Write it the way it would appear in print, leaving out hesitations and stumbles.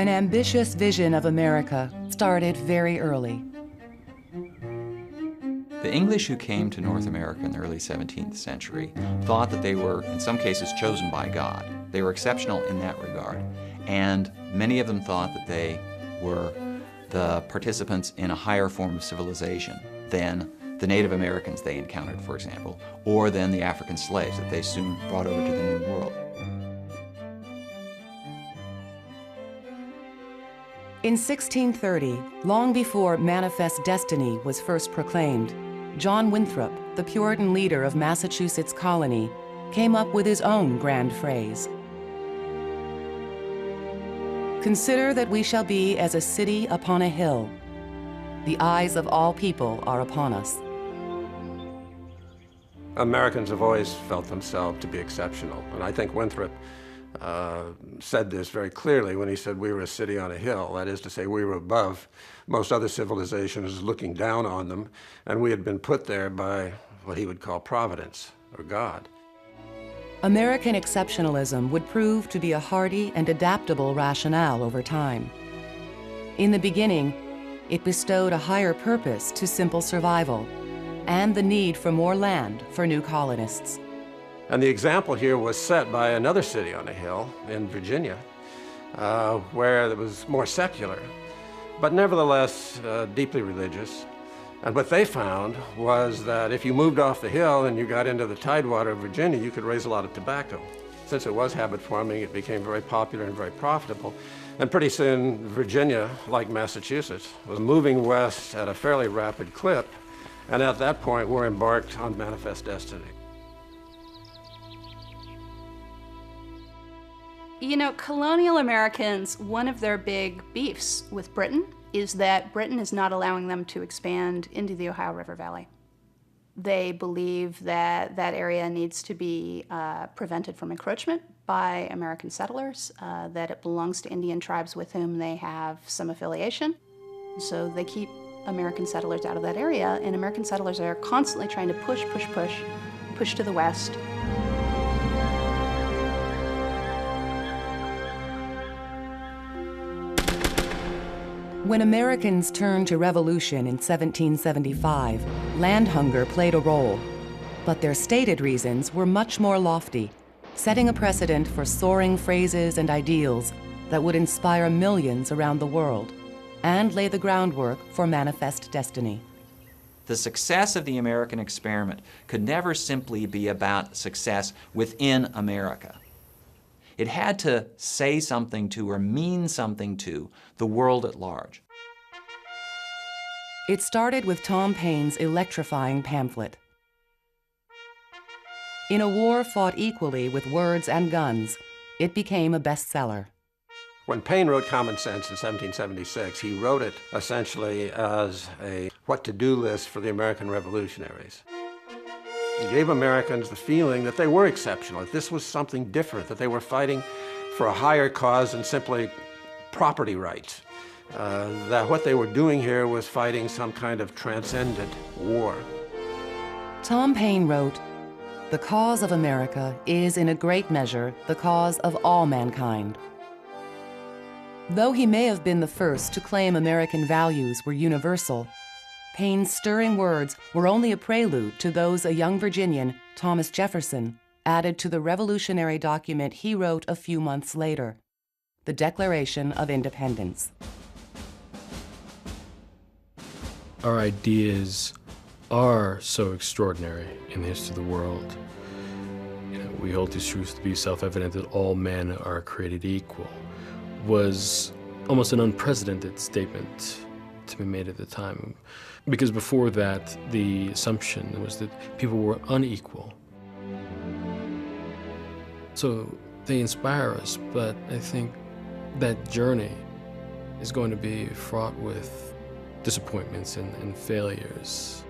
An ambitious vision of America started very early. The English who came to North America in the early 17th century thought that they were, in some cases, chosen by God. They were exceptional in that regard. And many of them thought that they were the participants in a higher form of civilization than the Native Americans they encountered, for example, or than the African slaves that they soon brought over to the New World. In 1630, long before Manifest Destiny was first proclaimed, John Winthrop, the Puritan leader of Massachusetts colony, came up with his own grand phrase. Consider that we shall be as a city upon a hill. The eyes of all people are upon us. Americans have always felt themselves to be exceptional, and I think Winthrop said this very clearly when he said we were a city on a hill. That is to say, we were above most other civilizations looking down on them, and we had been put there by what he would call Providence, or God. American exceptionalism would prove to be a hardy and adaptable rationale over time. In the beginning, it bestowed a higher purpose to simple survival and the need for more land for new colonists. And the example here was set by another city on a hill in Virginia, where it was more secular, but nevertheless deeply religious. And what they found was that if you moved off the hill and you got into the tidewater of Virginia, you could raise a lot of tobacco. Since it was habit forming, it became very popular and very profitable. And pretty soon, Virginia, like Massachusetts, was moving west at a fairly rapid clip. And at that point, we're embarked on Manifest Destiny. You know, colonial Americans, one of their big beefs with Britain is that Britain is not allowing them to expand into the Ohio River Valley. They believe that that area needs to be prevented from encroachment by American settlers, that it belongs to Indian tribes with whom they have some affiliation. So they keep American settlers out of that area, and American settlers are constantly trying to push to the west. When Americans turned to revolution in 1775, land hunger played a role, but their stated reasons were much more lofty, setting a precedent for soaring phrases and ideals that would inspire millions around the world and lay the groundwork for Manifest Destiny. The success of the American experiment could never simply be about success within America. It had to say something to or mean something to the world at large. It started with Tom Paine's electrifying pamphlet. In a war fought equally with words and guns, it became a bestseller. When Paine wrote Common Sense in 1776, he wrote it essentially as a what-to-do list for the American revolutionaries. He gave Americans the feeling that they were exceptional, that this was something different, that they were fighting for a higher cause than simply property rights, that what they were doing here was fighting some kind of transcendent war. Tom Paine wrote, "The cause of America is in a great measure the cause of all mankind." Though he may have been the first to claim American values were universal, Paine's stirring words were only a prelude to those a young Virginian, Thomas Jefferson, added to the revolutionary document he wrote a few months later, the Declaration of Independence. Our ideas are so extraordinary in the history of the world. We hold these truths to be self-evident that all men are created equal, was almost an unprecedented statement to be made at the time. Because before that, the assumption was that people were unequal. So they inspire us, but I think that journey is going to be fraught with disappointments and failures.